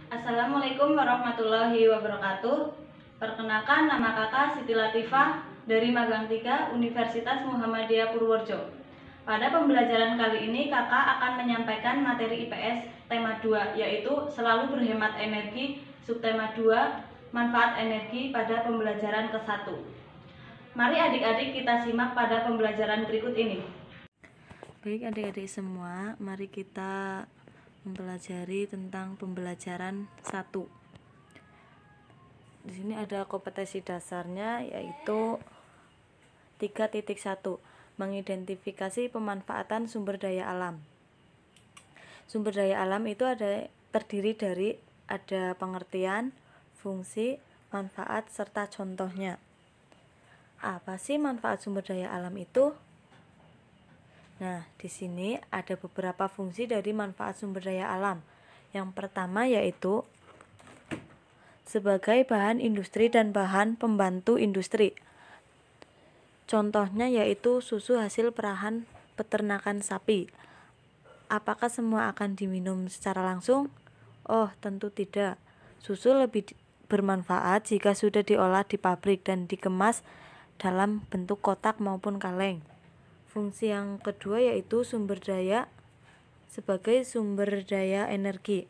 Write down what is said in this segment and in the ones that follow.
Assalamualaikum warahmatullahi wabarakatuh. Perkenalkan, nama kakak Siti Latifah dari Magang 3 Universitas Muhammadiyah Purworejo. Pada pembelajaran kali ini kakak akan menyampaikan materi IPS tema 2, yaitu selalu berhemat energi, subtema 2, manfaat energi pada pembelajaran ke-1. Mari adik-adik kita simak pada pembelajaran berikut ini. Baik adik-adik semua, mari kita mempelajari tentang pembelajaran 1. Di sini ada kompetensi dasarnya, yaitu 3.1, mengidentifikasi pemanfaatan sumber daya alam. Sumber daya alam itu terdiri dari ada pengertian, fungsi, manfaat, serta contohnya. Apa sih manfaat sumber daya alam itu? Nah, di sini ada beberapa fungsi dari manfaat sumber daya alam. Yang pertama yaitu sebagai bahan industri dan bahan pembantu industri. Contohnya yaitu susu hasil perahan peternakan sapi. Apakah semua akan diminum secara langsung? Oh, tentu tidak. Susu lebih bermanfaat jika sudah diolah di pabrik dan dikemas dalam bentuk kotak maupun kaleng. Fungsi yang kedua yaitu sumber daya sebagai sumber daya energi.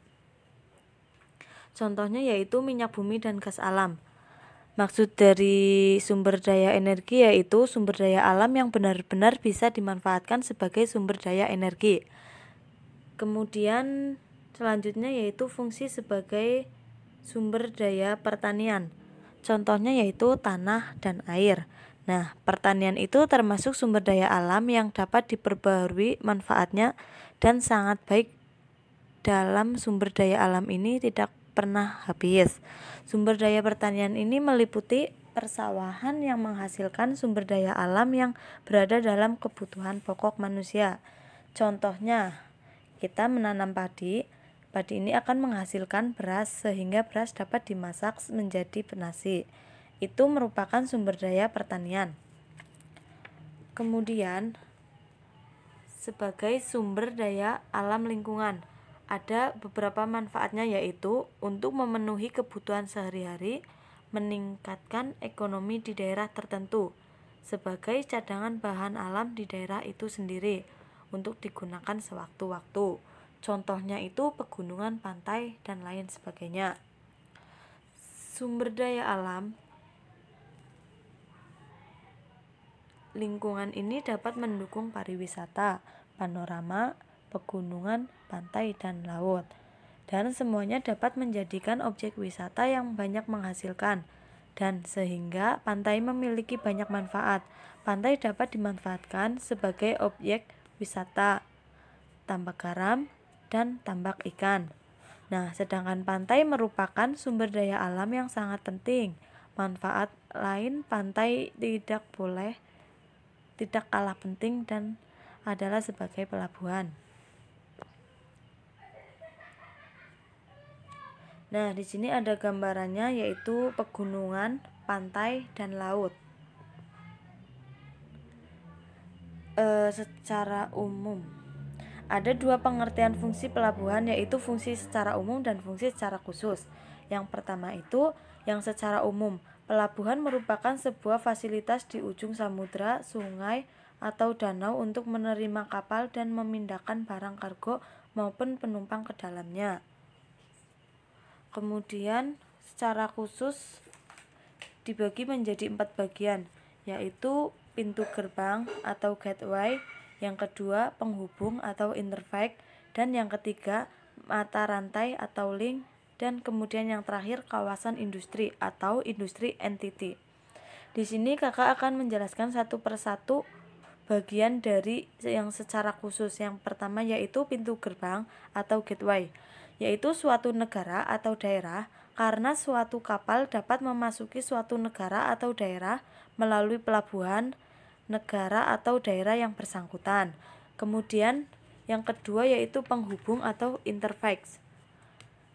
Contohnya yaitu minyak bumi dan gas alam. Maksud dari sumber daya energi yaitu sumber daya alam yang benar-benar bisa dimanfaatkan sebagai sumber daya energi. Kemudian selanjutnya yaitu fungsi sebagai sumber daya pertanian. Contohnya yaitu tanah dan air. Nah, pertanian itu termasuk sumber daya alam yang dapat diperbarui manfaatnya dan sangat baik. Dalam sumber daya alam ini tidak pernah habis. Sumber daya pertanian ini meliputi persawahan yang menghasilkan sumber daya alam yang berada dalam kebutuhan pokok manusia. Contohnya, kita menanam padi. Padi ini akan menghasilkan beras sehingga beras dapat dimasak menjadi nasi. Itu merupakan sumber daya pertanian. Kemudian sebagai sumber daya alam lingkungan, ada beberapa manfaatnya yaitu untuk memenuhi kebutuhan sehari-hari, meningkatkan ekonomi di daerah tertentu, sebagai cadangan bahan alam di daerah itu sendiri untuk digunakan sewaktu-waktu. Contohnya itu pegunungan, pantai, dan lain sebagainya. Sumber daya alam lingkungan ini dapat mendukung pariwisata, panorama, pegunungan, pantai, dan laut. Dan semuanya dapat menjadikan objek wisata yang banyak menghasilkan. Dan sehingga pantai memiliki banyak manfaat. Pantai dapat dimanfaatkan sebagai objek wisata, tambak garam, dan tambak ikan. Nah, sedangkan pantai merupakan sumber daya alam yang sangat penting. Manfaat lain pantai tidak kalah penting dan adalah sebagai pelabuhan. Nah, di sini ada gambarannya yaitu pegunungan, pantai, dan laut. Secara umum ada dua pengertian fungsi pelabuhan, yaitu fungsi secara umum dan fungsi secara khusus. Yang pertama itu yang secara umum. Pelabuhan merupakan sebuah fasilitas di ujung samudra, sungai, atau danau untuk menerima kapal dan memindahkan barang kargo maupun penumpang ke dalamnya. Kemudian secara khusus dibagi menjadi 4 bagian, yaitu pintu gerbang atau gateway, yang kedua penghubung atau interface, dan yang ketiga mata rantai atau link, dan kemudian yang terakhir kawasan industri atau industri entity. Di sini kakak akan menjelaskan satu persatu bagian dari yang secara khusus. Yang pertama yaitu pintu gerbang atau gateway, yaitu suatu negara atau daerah karena suatu kapal dapat memasuki suatu negara atau daerah melalui pelabuhan negara atau daerah yang bersangkutan. Kemudian yang kedua yaitu penghubung atau interface,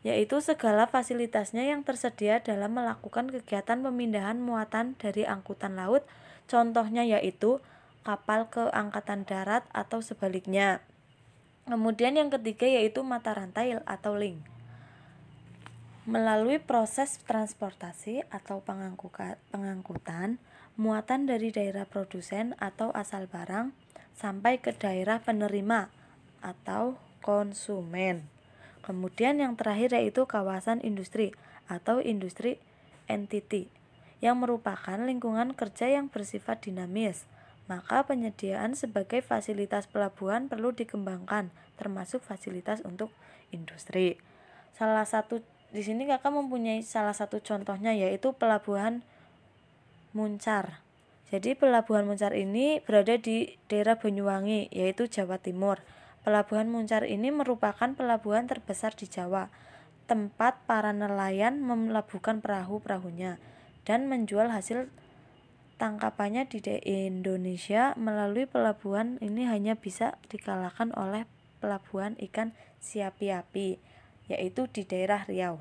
yaitu segala fasilitasnya yang tersedia dalam melakukan kegiatan pemindahan muatan dari angkutan laut. Contohnya yaitu kapal ke angkatan darat atau sebaliknya. Kemudian yang ketiga yaitu mata rantai atau link. Melalui proses transportasi atau pengangkutan, muatan dari daerah produsen atau asal barang sampai ke daerah penerima atau konsumen. Kemudian yang terakhir yaitu kawasan industri atau industri entity yang merupakan lingkungan kerja yang bersifat dinamis. Maka penyediaan sebagai fasilitas pelabuhan perlu dikembangkan, termasuk fasilitas untuk industri. Salah satu di sini kakak mempunyai salah satu contohnya yaitu Pelabuhan Muncar. Jadi Pelabuhan Muncar ini berada di daerah Banyuwangi, yaitu Jawa Timur. Pelabuhan Muncar ini merupakan pelabuhan terbesar di Jawa, tempat para nelayan melabuhkan perahu-perahunya dan menjual hasil tangkapannya di Indonesia. Melalui pelabuhan ini hanya bisa dikalahkan oleh pelabuhan ikan Siapi-api, yaitu di daerah Riau.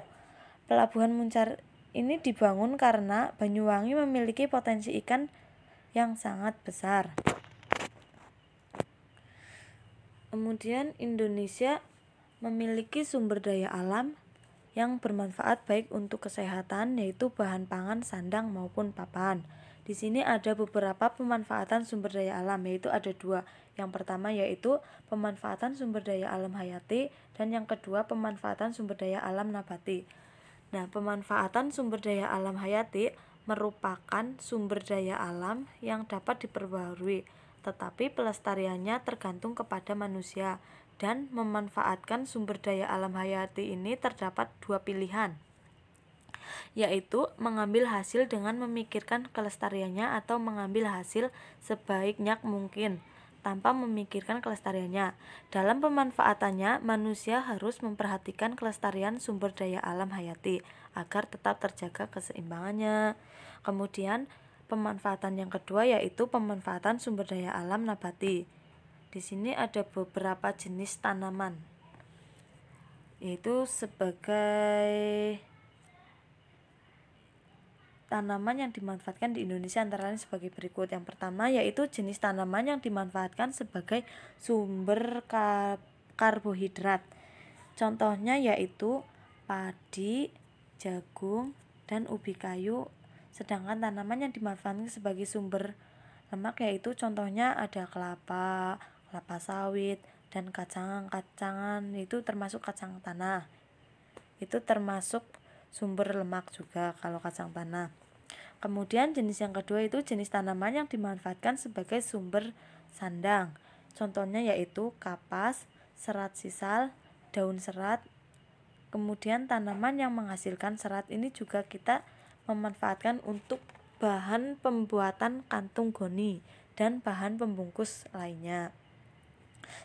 Pelabuhan Muncar ini dibangun karena Banyuwangi memiliki potensi ikan yang sangat besar. Kemudian Indonesia memiliki sumber daya alam yang bermanfaat baik untuk kesehatan, yaitu bahan pangan sandang maupun papan. Di sini ada beberapa pemanfaatan sumber daya alam, yaitu ada dua. Yang pertama yaitu pemanfaatan sumber daya alam hayati, dan yang kedua pemanfaatan sumber daya alam nabati. Nah, pemanfaatan sumber daya alam hayati merupakan sumber daya alam yang dapat diperbarui, tetapi pelestariannya tergantung kepada manusia. Dan memanfaatkan sumber daya alam hayati ini terdapat dua pilihan, yaitu mengambil hasil dengan memikirkan kelestariannya atau mengambil hasil sebaiknya mungkin tanpa memikirkan kelestariannya. Dalam pemanfaatannya, manusia harus memperhatikan kelestarian sumber daya alam hayati agar tetap terjaga keseimbangannya. Kemudian pemanfaatan yang kedua yaitu pemanfaatan sumber daya alam nabati. Di sini ada beberapa jenis tanaman, yaitu sebagai tanaman yang dimanfaatkan di Indonesia antara lain sebagai berikut. Yang pertama yaitu jenis tanaman yang dimanfaatkan sebagai sumber karbohidrat. Contohnya yaitu padi, jagung, dan ubi kayu. Sedangkan tanaman yang dimanfaatkan sebagai sumber lemak yaitu contohnya ada kelapa sawit, dan kacang-kacangan, itu termasuk kacang tanah. Itu termasuk sumber lemak juga kalau kacang tanah. Kemudian jenis yang kedua itu jenis tanaman yang dimanfaatkan sebagai sumber sandang. Contohnya yaitu kapas, serat sisal, daun serat. Kemudian tanaman yang menghasilkan serat ini juga kita memanfaatkan untuk bahan pembuatan kantung goni dan bahan pembungkus lainnya.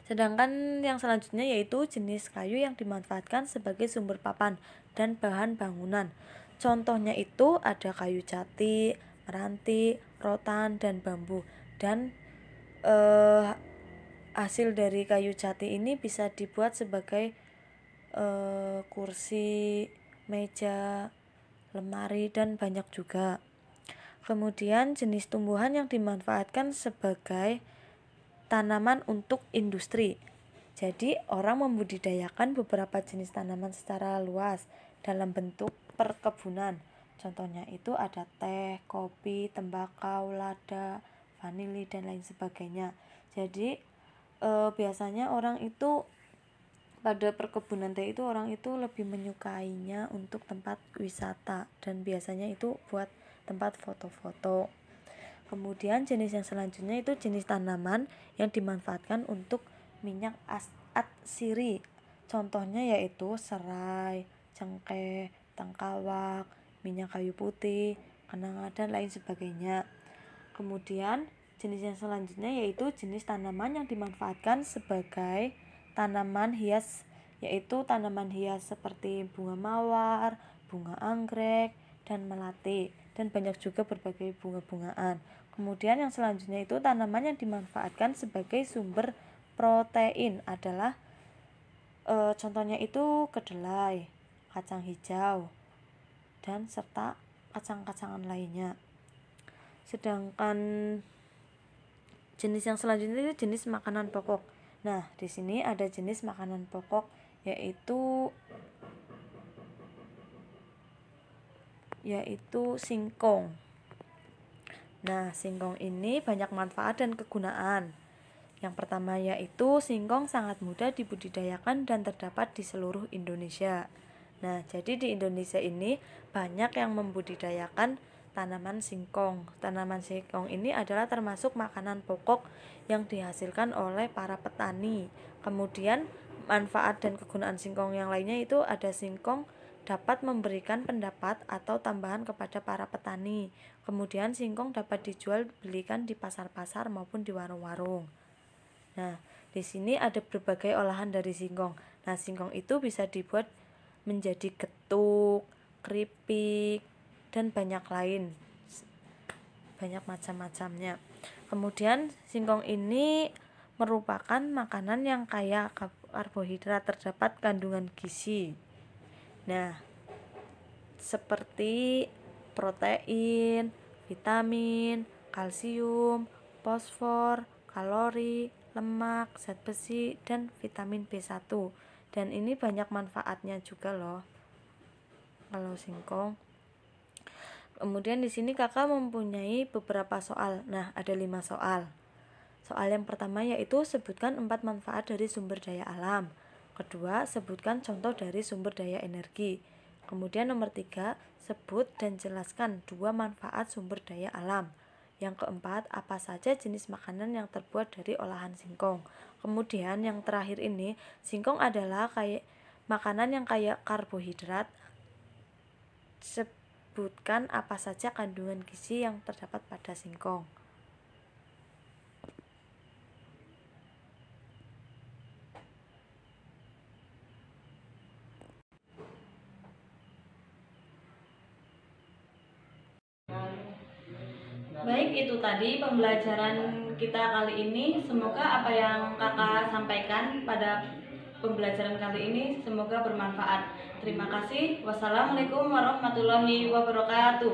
Sedangkan yang selanjutnya yaitu jenis kayu yang dimanfaatkan sebagai sumber papan dan bahan bangunan. Contohnya itu ada kayu jati, meranti, rotan, dan bambu. Dan hasil dari kayu jati ini bisa dibuat sebagai kursi, meja, lemari, dan banyak juga. Kemudian jenis tumbuhan yang dimanfaatkan sebagai tanaman untuk industri. Jadi orang membudidayakan beberapa jenis tanaman secara luas dalam bentuk perkebunan. Contohnya itu ada teh, kopi, tembakau, lada, vanili, dan lain sebagainya. Jadi biasanya orang itu pada perkebunan teh itu orang itu lebih menyukainya untuk tempat wisata, dan biasanya itu buat tempat foto-foto. Kemudian jenis yang selanjutnya itu jenis tanaman yang dimanfaatkan untuk minyak atsiri. Contohnya yaitu serai, cengkeh, tengkawak, minyak kayu putih, kenanga, dan lain sebagainya. Kemudian jenis yang selanjutnya yaitu jenis tanaman yang dimanfaatkan sebagai tanaman hias, yaitu tanaman hias seperti bunga mawar, bunga anggrek, dan melati, dan banyak juga berbagai bunga-bungaan. Kemudian yang selanjutnya itu tanaman yang dimanfaatkan sebagai sumber protein adalah contohnya itu kedelai, kacang hijau, dan serta kacang-kacangan lainnya. Sedangkan jenis yang selanjutnya itu jenis makanan pokok. Nah, di sini ada jenis makanan pokok yaitu yaitu singkong. Nah, singkong ini banyak manfaat dan kegunaan. Yang pertama yaitu singkong sangat mudah dibudidayakan dan terdapat di seluruh Indonesia. Nah, jadi di Indonesia ini banyak yang membudidayakan tanaman singkong. Tanaman singkong ini adalah termasuk makanan pokok yang dihasilkan oleh para petani. Kemudian manfaat dan kegunaan singkong yang lainnya itu ada singkong dapat memberikan pendapat atau tambahan kepada para petani. Kemudian singkong dapat dijual belikan di pasar-pasar maupun di warung-warung. Nah, di sini ada berbagai olahan dari singkong. Nah, singkong itu bisa dibuat menjadi getuk, keripik, dan banyak lain. Banyak macam-macamnya. Kemudian singkong ini merupakan makanan yang kaya karbohidrat, terdapat kandungan gizi. Nah, seperti protein, vitamin, kalsium, fosfor, kalori, lemak, zat besi, dan vitamin B1. Dan ini banyak manfaatnya juga loh kalau singkong. Kemudian di sini kakak mempunyai beberapa soal. Nah, ada 5 soal. Soal yang pertama yaitu sebutkan 4 manfaat dari sumber daya alam. Kedua, sebutkan contoh dari sumber daya energi. Kemudian nomor 3, sebut dan jelaskan 2 manfaat sumber daya alam. Yang keempat, apa saja jenis makanan yang terbuat dari olahan singkong. Kemudian yang terakhir ini, singkong adalah makanan yang kaya karbohidrat. Sebutkan apa saja kandungan gizi yang terdapat pada singkong. Baik, itu tadi pembelajaran kita kali ini. Semoga apa yang kakak sampaikan pada pembelajaran kali ini semoga bermanfaat. Terima kasih. Wassalamualaikum warahmatullahi wabarakatuh.